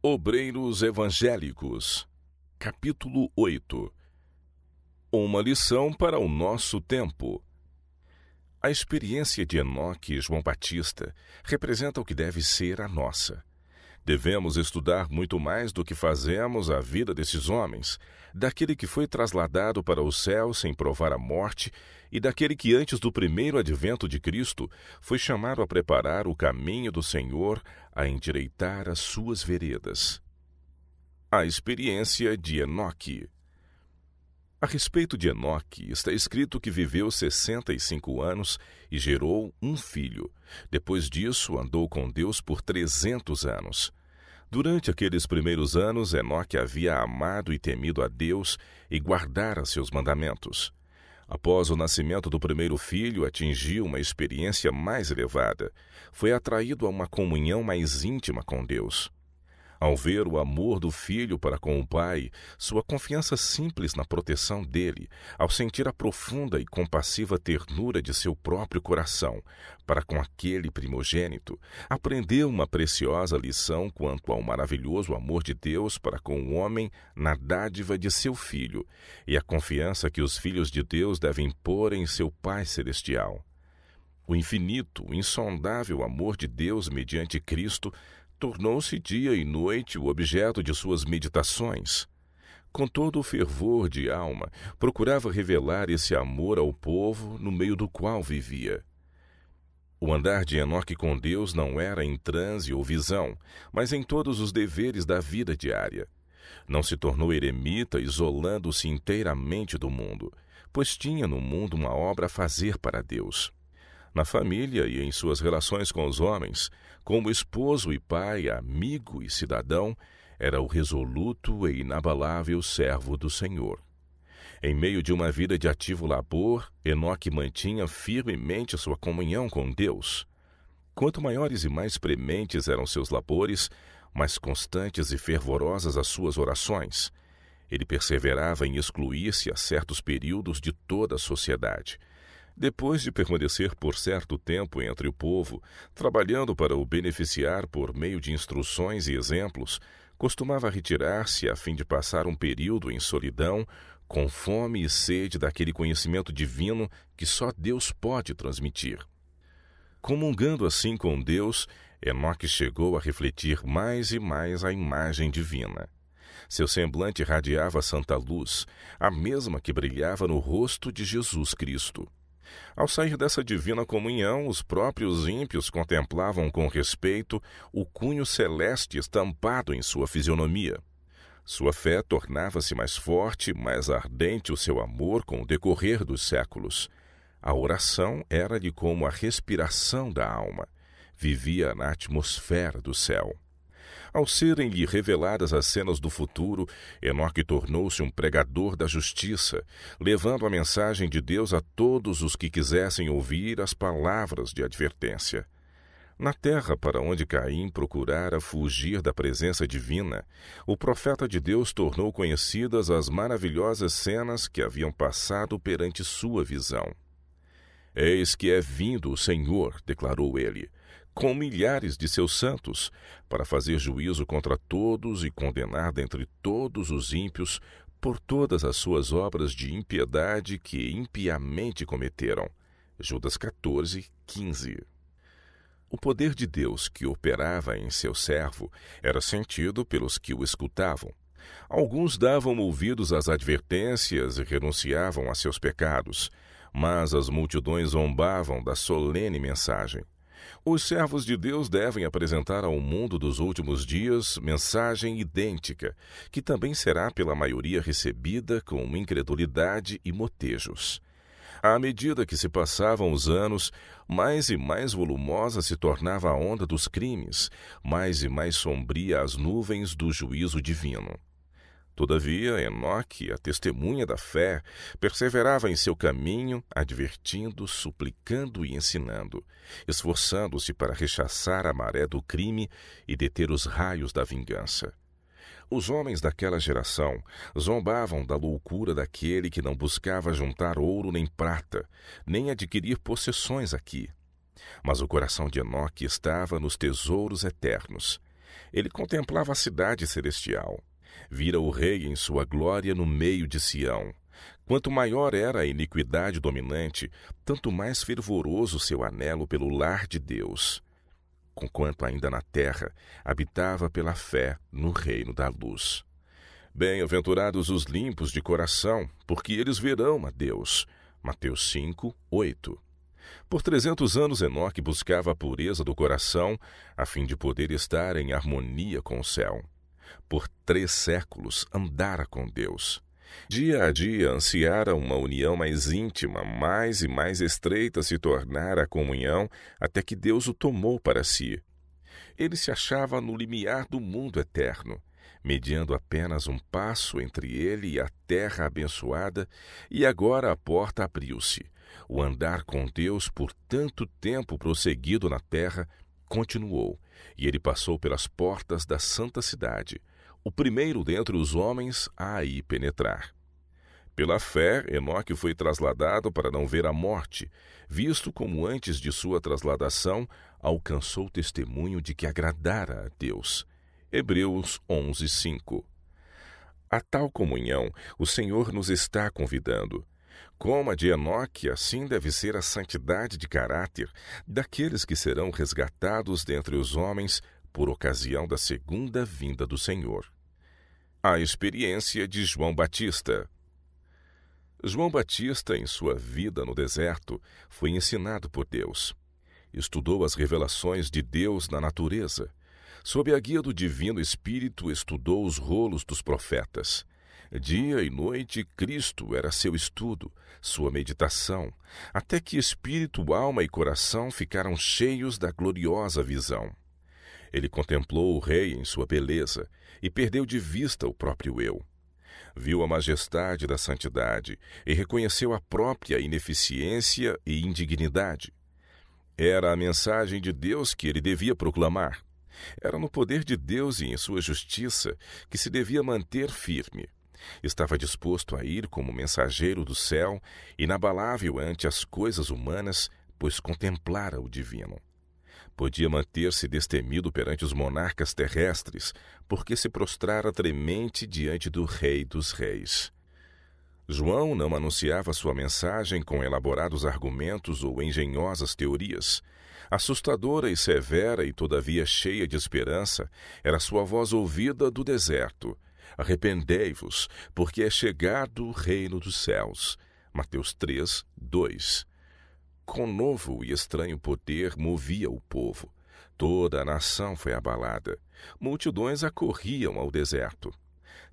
Obreiros Evangélicos, capítulo 8. Uma lição para o nosso tempo. A experiência de Enoque e João Batista representa o que deve ser a nossa. Devemos estudar muito mais do que fazemos a vida desses homens, daquele que foi trasladado para o céu sem provar a morte e daquele que antes do primeiro advento de Cristo foi chamado a preparar o caminho do Senhor, a endireitar as suas veredas. A experiência de Enoque. A respeito de Enoque, está escrito que viveu 65 anos e gerou um filho. Depois disso, andou com Deus por 300 anos. Durante aqueles primeiros anos, Enoque havia amado e temido a Deus e guardara seus mandamentos. Após o nascimento do primeiro filho, atingiu uma experiência mais elevada. Foi atraído a uma comunhão mais íntima com Deus. Ao ver o amor do filho para com o pai, sua confiança simples na proteção dele, ao sentir a profunda e compassiva ternura de seu próprio coração para com aquele primogênito, aprendeu uma preciosa lição quanto ao maravilhoso amor de Deus para com o homem na dádiva de seu filho e a confiança que os filhos de Deus devem pôr em seu Pai Celestial. O infinito, insondável amor de Deus mediante Cristo tornou-se dia e noite o objeto de suas meditações. Com todo o fervor de alma, procurava revelar esse amor ao povo no meio do qual vivia. O andar de Enoque com Deus não era em transe ou visão, mas em todos os deveres da vida diária. Não se tornou eremita, isolando-se inteiramente do mundo, pois tinha no mundo uma obra a fazer para Deus. Na família e em suas relações com os homens, como esposo e pai, amigo e cidadão, era o resoluto e inabalável servo do Senhor. Em meio de uma vida de ativo labor, Enoque mantinha firmemente sua comunhão com Deus. Quanto maiores e mais prementes eram seus labores, mais constantes e fervorosas as suas orações. Ele perseverava em excluir-se a certos períodos de toda a sociedade. Depois de permanecer por certo tempo entre o povo, trabalhando para o beneficiar por meio de instruções e exemplos, costumava retirar-se a fim de passar um período em solidão, com fome e sede daquele conhecimento divino que só Deus pode transmitir. Comungando assim com Deus, Enoque chegou a refletir mais e mais a imagem divina. Seu semblante irradiava santa luz, a mesma que brilhava no rosto de Jesus Cristo. Ao sair dessa divina comunhão, os próprios ímpios contemplavam com respeito o cunho celeste estampado em sua fisionomia. Sua fé tornava-se mais forte, mais ardente o seu amor com o decorrer dos séculos. A oração era-lhe como a respiração da alma. Vivia na atmosfera do céu. Ao serem-lhe reveladas as cenas do futuro, Enoque tornou-se um pregador da justiça, levando a mensagem de Deus a todos os que quisessem ouvir as palavras de advertência. Na terra para onde Caim procurara fugir da presença divina, o profeta de Deus tornou conhecidas as maravilhosas cenas que haviam passado perante sua visão. «Eis que é vindo o Senhor», declarou ele, com milhares de seus santos, para fazer juízo contra todos e condenar dentre todos os ímpios por todas as suas obras de impiedade que impiamente cometeram. Judas 14, 15. O poder de Deus que operava em seu servo era sentido pelos que o escutavam. Alguns davam ouvidos às advertências e renunciavam a seus pecados, mas as multidões zombavam da solene mensagem. Os servos de Deus devem apresentar ao mundo dos últimos dias mensagem idêntica, que também será pela maioria recebida com incredulidade e motejos. À medida que se passavam os anos, mais e mais volumosa se tornava a onda dos crimes, mais e mais sombria as nuvens do juízo divino. Todavia, Enoque, a testemunha da fé, perseverava em seu caminho, advertindo, suplicando e ensinando, esforçando-se para rechaçar a maré do crime e deter os raios da vingança. Os homens daquela geração zombavam da loucura daquele que não buscava juntar ouro nem prata, nem adquirir possessões aqui. Mas o coração de Enoque estava nos tesouros eternos. Ele contemplava a cidade celestial. Vira o rei em sua glória no meio de Sião. Quanto maior era a iniquidade dominante, tanto mais fervoroso seu anelo pelo lar de Deus. Conquanto ainda na terra, habitava pela fé no reino da luz. Bem-aventurados os limpos de coração, porque eles verão a Deus. Mateus 5, 8. Por 300 anos Enoque buscava a pureza do coração, a fim de poder estar em harmonia com o céu. Por 3 séculos andara com Deus. Dia a dia ansiara uma união mais íntima, mais e mais estreita se tornara a comunhão, até que Deus o tomou para si. Ele se achava no limiar do mundo eterno, mediando apenas um passo entre ele e a terra abençoada, e agora a porta abriu-se. O andar com Deus por tanto tempo prosseguido na terra continuou, e ele passou pelas portas da santa cidade, o primeiro dentre os homens a aí penetrar. Pela fé, Enoque foi trasladado para não ver a morte, visto como antes de sua trasladação alcançou o testemunho de que agradara a Deus. Hebreus 11, 5. A tal comunhão o Senhor nos está convidando. Como a de Enoque, assim deve ser a santidade de caráter daqueles que serão resgatados dentre os homens por ocasião da segunda vinda do Senhor. A experiência de João Batista. João Batista, em sua vida no deserto, foi ensinado por Deus. Estudou as revelações de Deus na natureza. Sob a guia do Divino Espírito, estudou os rolos dos profetas. Dia e noite, Cristo era seu estudo, sua meditação, até que espírito, alma e coração ficaram cheios da gloriosa visão. Ele contemplou o Rei em sua beleza e perdeu de vista o próprio eu. Viu a majestade da santidade e reconheceu a própria ineficiência e indignidade. Era a mensagem de Deus que ele devia proclamar. Era no poder de Deus e em sua justiça que se devia manter firme. Estava disposto a ir como mensageiro do céu, inabalável ante as coisas humanas, pois contemplara o divino. Podia manter-se destemido perante os monarcas terrestres, porque se prostrara tremente diante do Rei dos Reis. João não anunciava sua mensagem com elaborados argumentos ou engenhosas teorias. Assustadora e severa e todavia cheia de esperança, era sua voz ouvida do deserto. Arrependei-vos, porque é chegado o reino dos céus. Mateus 3, 2. Com novo e estranho poder movia o povo. Toda a nação foi abalada. Multidões acorriam ao deserto.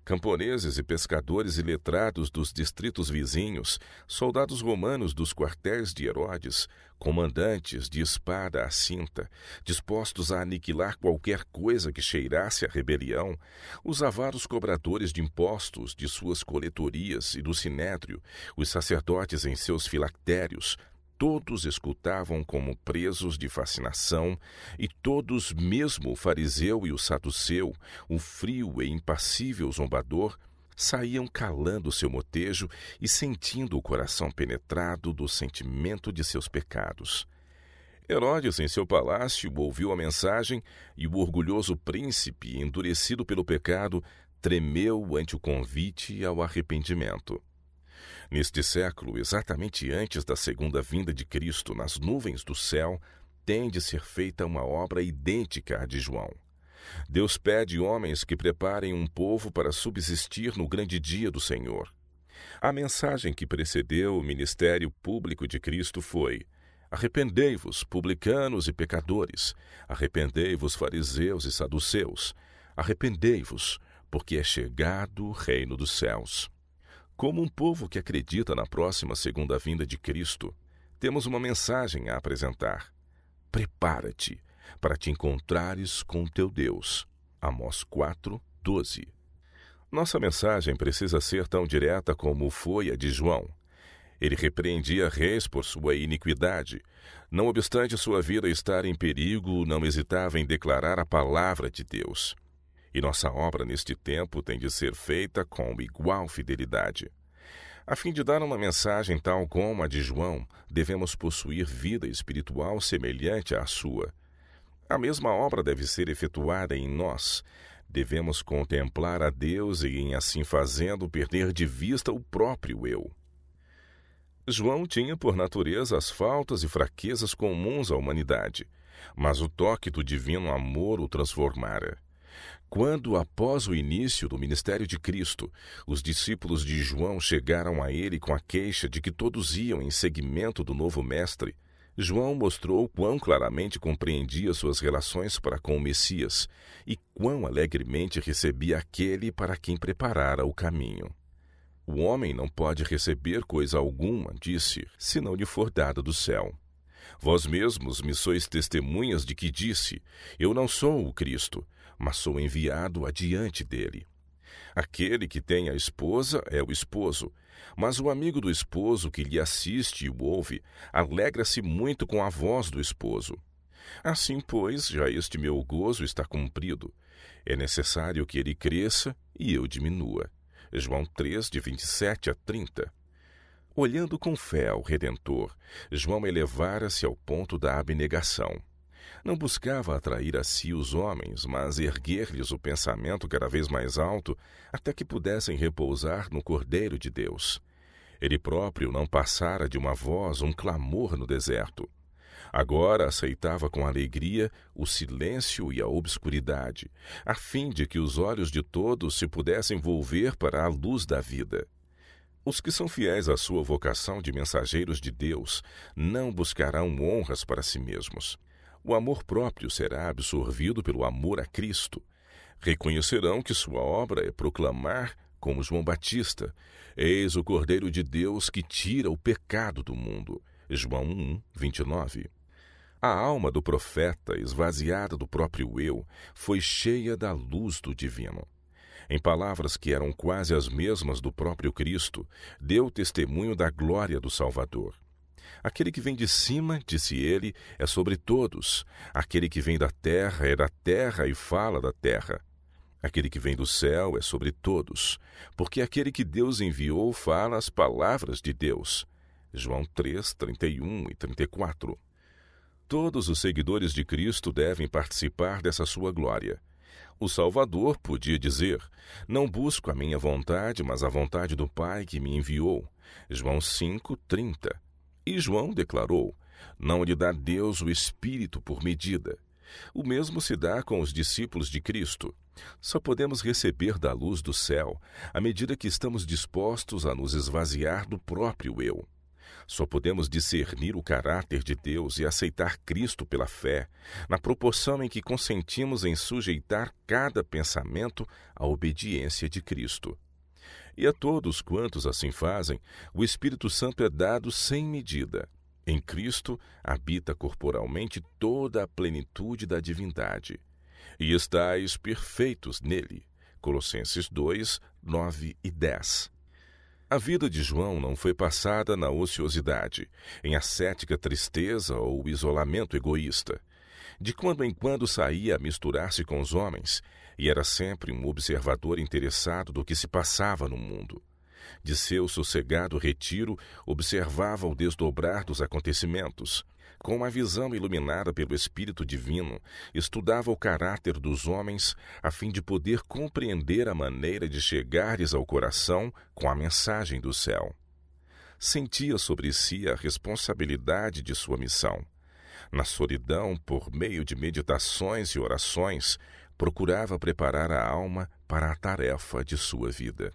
Camponeses e pescadores iletrados dos distritos vizinhos, soldados romanos dos quartéis de Herodes, comandantes de espada à cinta, dispostos a aniquilar qualquer coisa que cheirasse a rebelião, os avaros cobradores de impostos de suas coletorias e do sinédrio, os sacerdotes em seus filactérios, todos escutavam como presos de fascinação, e todos, mesmo o fariseu e o saduceu, o frio e impassível zombador, saíam calando seu motejo e sentindo o coração penetrado do sentimento de seus pecados. Herodes, em seu palácio, ouviu a mensagem, e o orgulhoso príncipe, endurecido pelo pecado, tremeu ante o convite ao arrependimento. Neste século, exatamente antes da segunda vinda de Cristo nas nuvens do céu, tem de ser feita uma obra idêntica à de João. Deus pede homens que preparem um povo para subsistir no grande dia do Senhor. A mensagem que precedeu o ministério público de Cristo foi: arrependei-vos, publicanos e pecadores, arrependei-vos, fariseus e saduceus, arrependei-vos, porque é chegado o reino dos céus. Como um povo que acredita na próxima segunda vinda de Cristo, temos uma mensagem a apresentar. Prepara-te para te encontrares com teu Deus. Amós 4, 12. Nossa mensagem precisa ser tão direta como foi a de João. Ele repreendia reis por sua iniquidade. Não obstante sua vida estar em perigo, não hesitava em declarar a palavra de Deus. E nossa obra neste tempo tem de ser feita com igual fidelidade. A fim de dar uma mensagem tal como a de João, devemos possuir vida espiritual semelhante à sua. A mesma obra deve ser efetuada em nós. Devemos contemplar a Deus e, em assim fazendo, perder de vista o próprio eu. João tinha por natureza as faltas e fraquezas comuns à humanidade, mas o toque do divino amor o transformara. Quando, após o início do ministério de Cristo, os discípulos de João chegaram a ele com a queixa de que todos iam em seguimento do novo mestre, João mostrou quão claramente compreendia suas relações para com o Messias e quão alegremente recebia aquele para quem preparara o caminho. O homem não pode receber coisa alguma, disse, se não lhe for dada do céu. Vós mesmos me sois testemunhas de que disse, eu não sou o Cristo, mas sou enviado adiante dele. Aquele que tem a esposa é o esposo, mas o amigo do esposo que lhe assiste e o ouve, alegra-se muito com a voz do esposo. Assim, pois, já este meu gozo está cumprido. É necessário que ele cresça e eu diminua. João 3, de 27 a 30. Olhando com fé ao Redentor, João elevara-se ao ponto da abnegação. Não buscava atrair a si os homens, mas erguer-lhes o pensamento cada vez mais alto, até que pudessem repousar no Cordeiro de Deus. Ele próprio não passara de uma voz, um clamor no deserto. Agora aceitava com alegria o silêncio e a obscuridade, a fim de que os olhos de todos se pudessem volver para a luz da vida. Os que são fiéis à sua vocação de mensageiros de Deus não buscarão honras para si mesmos. O amor próprio será absorvido pelo amor a Cristo. Reconhecerão que sua obra é proclamar, como João Batista, eis o Cordeiro de Deus que tira o pecado do mundo. João 1, 29. A alma do profeta, esvaziada do próprio eu, foi cheia da luz do divino. Em palavras que eram quase as mesmas do próprio Cristo, deu testemunho da glória do Salvador. Aquele que vem de cima, disse ele, é sobre todos. Aquele que vem da terra é da terra e fala da terra. Aquele que vem do céu é sobre todos, porque aquele que Deus enviou fala as palavras de Deus. João 3, 31 e 34. Todos os seguidores de Cristo devem participar dessa sua glória. O Salvador podia dizer, não busco a minha vontade, mas a vontade do Pai que me enviou. João 5, 30. E João declarou, não lhe dá Deus o Espírito por medida. O mesmo se dá com os discípulos de Cristo. Só podemos receber da luz do céu à medida que estamos dispostos a nos esvaziar do próprio eu. Só podemos discernir o caráter de Deus e aceitar Cristo pela fé, na proporção em que consentimos em sujeitar cada pensamento à obediência de Cristo. E a todos quantos assim fazem, o Espírito Santo é dado sem medida. Em Cristo habita corporalmente toda a plenitude da divindade. E estáis perfeitos nele. Colossenses 2, 9 e 10. A vida de João não foi passada na ociosidade, em ascética tristeza ou isolamento egoísta. De quando em quando saía a misturar-se com os homens, e era sempre um observador interessado do que se passava no mundo. De seu sossegado retiro, observava o desdobrar dos acontecimentos. Com uma visão iluminada pelo Espírito Divino, estudava o caráter dos homens a fim de poder compreender a maneira de chegar-lhes ao coração com a mensagem do céu. Sentia sobre si a responsabilidade de sua missão. Na solidão, por meio de meditações e orações, procurava preparar a alma para a tarefa de sua vida.